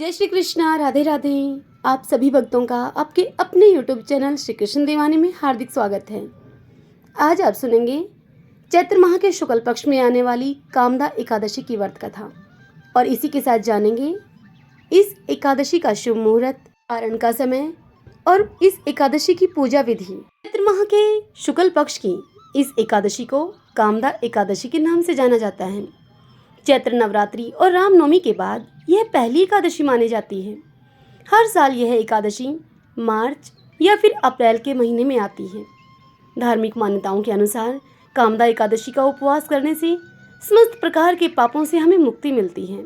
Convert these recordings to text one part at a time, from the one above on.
जय श्री कृष्णा, राधे राधे। आप सभी भक्तों का आपके अपने यूट्यूब चैनल श्री कृष्ण दीवाने में हार्दिक स्वागत है। आज आप सुनेंगे चैत्र माह के शुक्ल पक्ष में आने वाली कामदा एकादशी की व्रत कथा और इसी के साथ जानेंगे इस एकादशी का शुभ मुहूर्त, पारण का समय और इस एकादशी की पूजा विधि। चैत्र माह के शुक्ल पक्ष की इस एकादशी को कामदा एकादशी के नाम से जाना जाता है। चैत्र नवरात्रि और रामनवमी के बाद यह पहली एकादशी मानी जाती है। हर साल यह एकादशी मार्च या फिर अप्रैल के महीने में आती है। धार्मिक मान्यताओं के अनुसार कामदा एकादशी का उपवास करने से समस्त प्रकार के पापों से हमें मुक्ति मिलती है।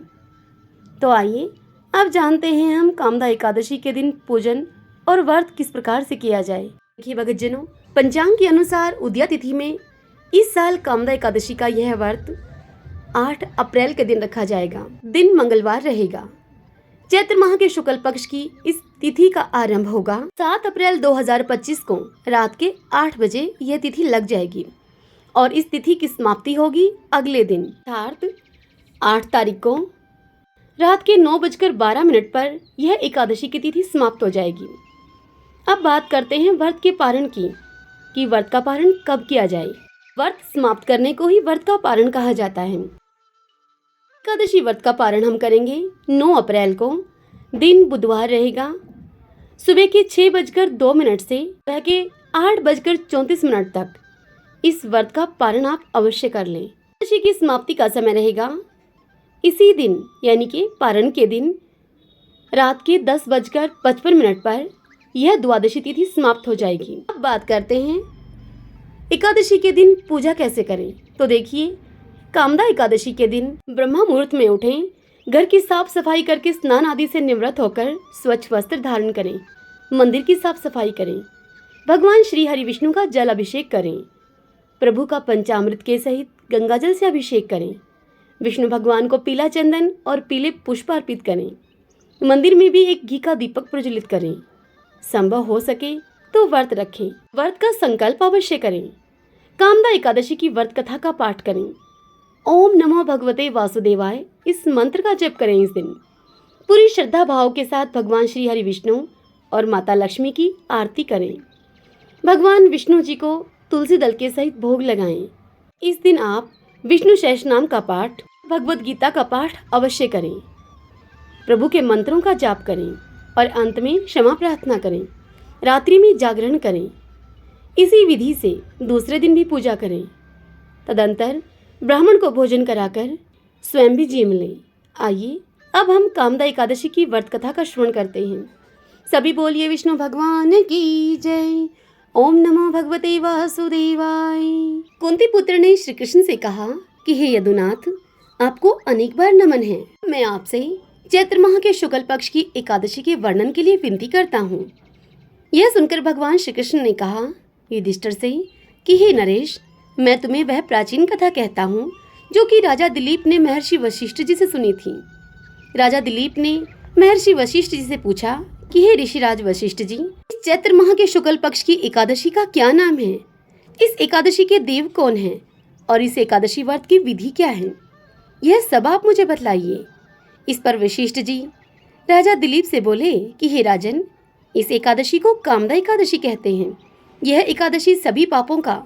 तो आइए अब जानते हैं हम कामदा एकादशी के दिन पूजन और व्रत किस प्रकार से किया जाए। देखिए भक्तजनों, पंचांग के अनुसार उदया तिथि में इस साल कामदा एकादशी का यह व्रत 8 अप्रैल के दिन रखा जाएगा। दिन मंगलवार रहेगा। चैत्र माह के शुक्ल पक्ष की इस तिथि का आरंभ होगा 7 अप्रैल 2025 को रात के 8 बजे यह तिथि लग जाएगी और इस तिथि की समाप्ति होगी अगले दिन अर्थात 8 तारीख को रात के 9:12 पर यह एकादशी की तिथि समाप्त हो जाएगी। अब बात करते हैं व्रत के पारण की कि व्रत का पारण कब किया जाए। व्रत समाप्त करने को ही व्रत का पारण कहा जाता है। एकादशी व्रत का पारण हम करेंगे 9 अप्रैल को। दिन बुधवार रहेगा। सुबह के 6:02 से सुबह के 8:34 तक इस व्रत का पारण आप अवश्य कर लें। एकादशी की समाप्ति का समय रहेगा इसी दिन यानी कि पारण के दिन रात के 10:55 पर यह द्वादशी तिथि समाप्त हो जाएगी। अब बात करते हैं एकादशी के दिन पूजा कैसे करें। तो देखिए, कामदा एकादशी के दिन ब्रह्म मुहूर्त में उठें, घर की साफ सफाई करके स्नान आदि से निवृत्त होकर स्वच्छ वस्त्र धारण करें, मंदिर की साफ सफाई करें, भगवान श्री हरि विष्णु का जल अभिषेक करें, प्रभु का पंचामृत के सहित गंगाजल से अभिषेक करें, विष्णु भगवान को पीला चंदन और पीले पुष्प अर्पित करें, मंदिर में भी एक घी का दीपक प्रज्वलित करें। संभव हो सके तो व्रत रखें, व्रत का संकल्प अवश्य करें। कामदा एकादशी की व्रत कथा का पाठ करें। ओम नमो भगवते वासुदेवाय इस मंत्र का जप करें। इस दिन पूरी श्रद्धा भाव के साथ भगवान श्री हरि विष्णु और माता लक्ष्मी की आरती करें। भगवान विष्णु जी को तुलसी दल के सहित भोग लगाएं। इस दिन आप विष्णु सहस्रनाम का पाठ, भगवद गीता का पाठ अवश्य करें। प्रभु के मंत्रों का जाप करें और अंत में क्षमा प्रार्थना करें। रात्रि में जागरण करें। इसी विधि से दूसरे दिन भी पूजा करें। तदंतर ब्राह्मण को भोजन कराकर स्वयं भी जीम लें। आइए अब हम कामदा एकादशी की व्रत कथा का श्रवण करते हैं। सभी बोलिए विष्णु भगवान की जय। ओम नमो भगवते वासुदेवाय। कुंती पुत्र ने श्री कृष्ण से कहा कि हे यदुनाथ, आपको अनेक बार नमन है। मैं आपसे चैत्र माह के शुक्ल पक्ष की एकादशी के वर्णन के लिए विनती करता हूँ। यह सुनकर भगवान श्री कृष्ण ने कहा युधिष्ठिर से कि हे नरेश, मैं तुम्हें वह प्राचीन कथा कहता हूँ जो कि राजा दिलीप ने महर्षि वशिष्ठ जी से सुनी थी। राजा दिलीप ने महर्षि वशिष्ठ जी से पूछा कि हे ऋषिराज वशिष्ठ जी, इस चैत्र माह के शुक्ल पक्ष की एकादशी का क्या नाम है? इस एकादशी के देव कौन हैं? और इस एकादशी व्रत की विधि क्या है? यह सब आप मुझे बतलाइए। इस पर वशिष्ठ जी राजा दिलीप से बोले कि हे राजन, इस एकादशी को कामदा एकादशी कहते हैं। यह एकादशी सभी पापों का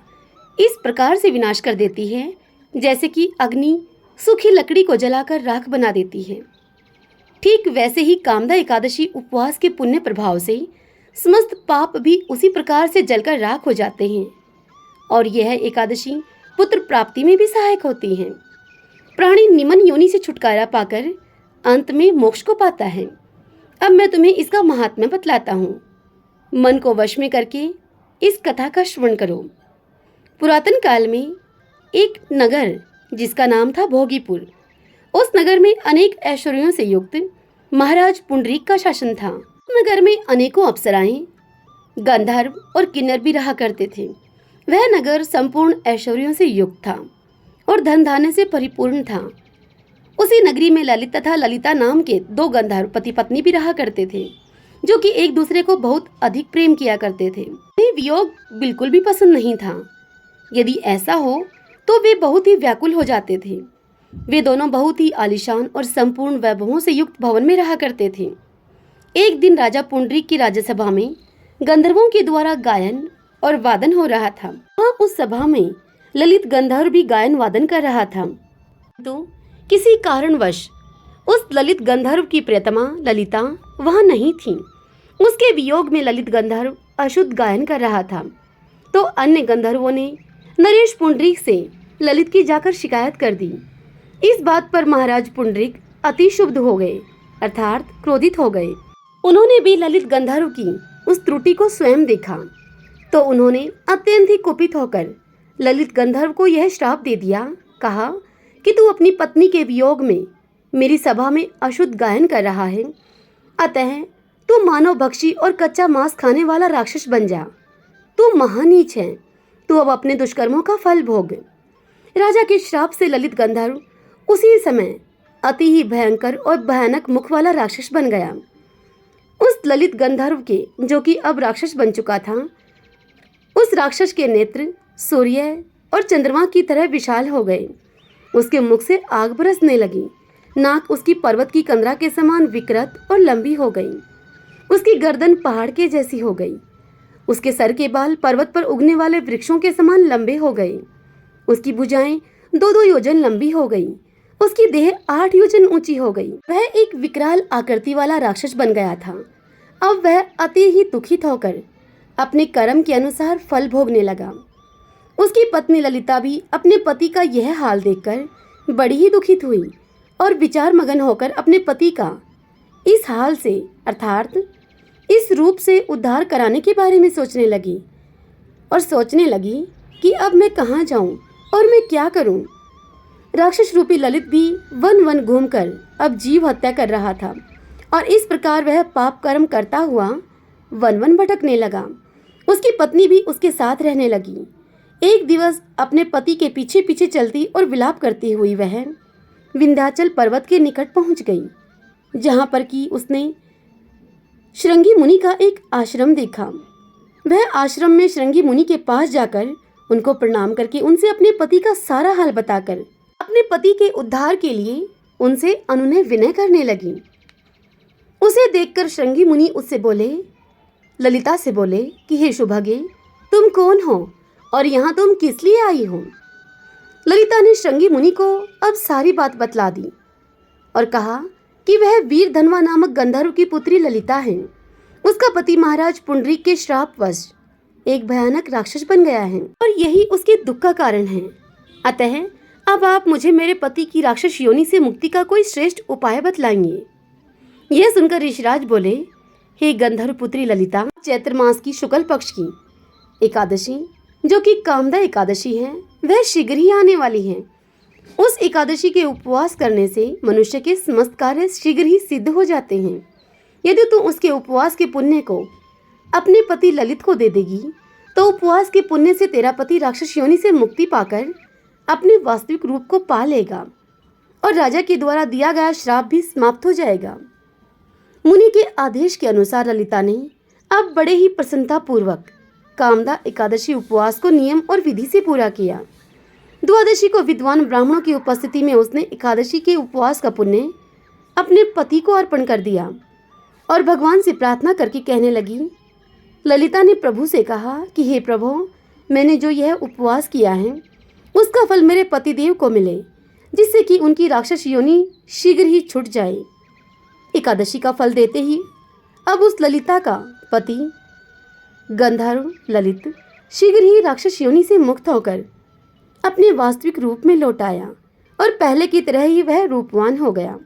इस प्रकार से विनाश कर देती है जैसे कि अग्नि सूखी लकड़ी को जलाकर राख बना देती है। ठीक वैसे ही कामदा एकादशी उपवास के पुण्य प्रभाव से समस्त पाप भी उसी प्रकार से जलकर राख हो जाते हैं और यह एकादशी पुत्र प्राप्ति में भी सहायक होती है। प्राणी निम्न योनि से छुटकारा पाकर अंत में मोक्ष को पाता है। अब मैं तुम्हें इसका महात्म्य बतलाता हूँ। मन को वश में करके इस कथा का श्रवण करो। पुरातन काल में एक नगर जिसका नाम था भोगीपुर, उस नगर में अनेक ऐश्वर्यों से युक्त महाराज पुंडरीक का शासन था। नगर में अनेकों अप्सराएं, गंधर्व और किन्नर भी रहा करते थे। वह नगर संपूर्ण ऐश्वर्यों से युक्त था और धन धान्य से परिपूर्ण था। उसी नगरी में ललित तथा ललिता नाम के 2 गंधर्व पति पत्नी भी रहा करते थे जो कि एक दूसरे को बहुत अधिक प्रेम किया करते थे। उन्हें वियोग बिल्कुल भी पसंद नहीं था। यदि ऐसा हो तो वे बहुत ही व्याकुल हो जाते थे। वे दोनों बहुत ही आलीशान और संपूर्ण वैभवों से युक्त भवन में रहा करते थे। एक दिन राजा पुंडरीक की राज्यसभा में गंधर्वों के द्वारा गायन और वादन हो रहा था। वहाँ उस सभा में ललित गंधर्व भी गायन वादन कर रहा था। तो किसी कारणवश उस ललित गंधर्व की प्रियतमा ललिता वहाँ नहीं थी। उसके वियोग में ललित गंधर्व अशुद्ध गायन कर रहा था। तो अन्य गंधर्वों ने नरेश पुंडरीक से ललित की जाकर शिकायत कर दी। इस बात पर महाराज पुंडरीक अति क्षुब्ध हो गए, अर्थात क्रोधित हो गए। उन्होंने भी ललित गंधर्व की उस त्रुटि को स्वयं देखा। तो उन्होंने अत्यंत ही कुपित होकर ललित गंधर्व को यह श्राप दे दिया। कहा कि तू अपनी पत्नी के वियोग में मेरी सभा में अशुद्ध गायन कर रहा है, अतः तू मानव भक्षी और कच्चा मांस खाने वाला राक्षस बन जा। तू महानीच है, तू अब अपने दुष्कर्मों का फल भोग। राजा के श्राप से ललित गंधर्व उसी समय अति ही भयंकर और भयानक मुख वाला राक्षस बन गया। उस ललित गंधर्व के, जो कि अब राक्षस बन चुका था, उस राक्षस के नेत्र सूर्य और चंद्रमा की तरह विशाल हो गए। उसके मुख से आग बरसने लगी। नाक उसकी पर्वत की कंदरा के समान विकृत और लंबी हो गई। उसकी गर्दन पहाड़ के जैसी हो गई। उसके सर के बाल पर्वत पर उगने वाले वृक्षों के समान लंबे हो गए। उसकी भुजाएं 2-2 योजन लंबी हो गई। उसकी देह 8 योजन ऊंची हो गई। वह एक विकराल आकृति वाला राक्षस बन गया था। अब वह अति ही दुखित होकर अपने कर्म के अनुसार फल भोगने लगा। उसकी पत्नी ललिता भी अपने पति का यह हाल देखकर बड़ी ही दुखित हुई और विचार मगन होकर अपने पति का इस हाल से, अर्थात इस रूप से उद्धार कराने के बारे में सोचने लगी और सोचने लगी कि अब मैं कहाँ जाऊं और मैं क्या करूं। राक्षस रूपी ललित भी वन वन घूमकर अब जीव हत्या कर रहा था और इस प्रकार वह पाप कर्म करता हुआ वन वन भटकने लगा। उसकी पत्नी भी उसके साथ रहने लगी। एक दिवस अपने पति के पीछे पीछे चलती और विलाप करती हुई वह विंध्याचल पर्वत के निकट पहुंच गई, जहां पर कि उसने श्रृंगी मुनि का एक आश्रम देखा। वह आश्रम में श्रृंगी मुनि के पास जाकर उनको प्रणाम करके उनसे अपने पति का सारा हाल बताकर अपने पति के उद्धार के लिए उनसे अनुनय विनय करने लगी। उसे देखकर श्रृंगी मुनि उससे बोले, ललिता से बोले कि हे सुभगे, तुम कौन हो और यहाँ तुम किस लिए आई हो। ललिता ने श्रृंगी मुनि को अब सारी बात बतला दी और कहा कि वह वीर धनवा नामक गंधर्व की पुत्री ललिता है। उसका पति महाराज पुंडरीक के श्रापवश एक भयानक राक्षस बन गया है और यही उसके दुख का कारण है। अतः अब आप मुझे मेरे पति की राक्षस योनि से मुक्ति का कोई श्रेष्ठ उपाय बतलाएंगे। यह सुनकर ऋषिराज बोले, हे गंधर्व पुत्री ललिता, चैत्र मास की शुक्ल पक्ष की एकादशी, जो कि कामदा एकादशी है, वह शीघ्र ही आने वाली है। उस एकादशी के उपवास करने से मनुष्य के समस्त कार्य शीघ्र ही सिद्ध हो जाते हैं। यदि तू उसके उपवास के पुण्य को अपने पति ललित को दे देगी, तो उपवास के पुण्य से तेरा पति राक्षस योनि से मुक्ति पाकर अपने वास्तविक रूप को पा लेगा और राजा के द्वारा दिया गया श्राप भी समाप्त हो जाएगा। मुनि के आदेश के अनुसार ललिता ने अब बड़े ही प्रसन्नता पूर्वक कामदा एकादशी उपवास को नियम और विधि से पूरा किया। द्वादशी को विद्वान ब्राह्मणों की उपस्थिति में उसने एकादशी के उपवास का पुण्य अपने पति को अर्पण कर दिया और भगवान से प्रार्थना करके कहने लगी। ललिता ने प्रभु से कहा कि हे प्रभु, मैंने जो यह उपवास किया है उसका फल मेरे पतिदेव को मिले, जिससे कि उनकी राक्षस योनि शीघ्र ही छूट जाए। एकादशी का फल देते ही अब उस ललिता का पति गंधर्व ललित शीघ्र ही राक्षस योनि से मुक्त होकर अपने वास्तविक रूप में लौट आया और पहले की तरह ही वह रूपवान हो गया।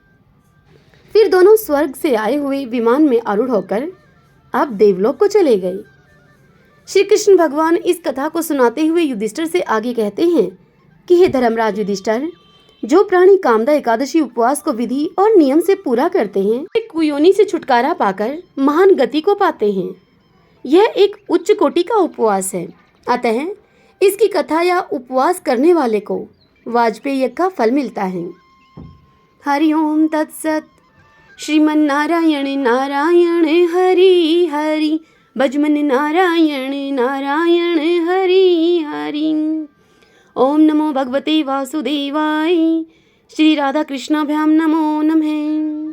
फिर दोनों स्वर्ग से आए हुए विमान में आरूढ़ होकर अब देवलोक को चले गए। श्री कृष्ण भगवान इस कथा को सुनाते हुए युधिष्ठिर से आगे कहते हैं कि हे धर्मराज युधिष्ठिर, जो प्राणी कामदा एकादशी उपवास को विधि और नियम से पूरा करते हैं, वे कुयोनि से छुटकारा पाकर महान गति को पाते हैं। यह एक उच्च कोटि का उपवास है, अतः इसकी कथा या उपवास करने वाले को वाजपेयी यज्ञ का फल मिलता है। हरि ओम तत्सत। श्रीमन्नारायण नारायण हरि हरि, भजमन नारायण नारायण हरि हरि। ओम नमो भगवते वासुदेवाय। श्री राधा कृष्णाभ्याम नमो नमः।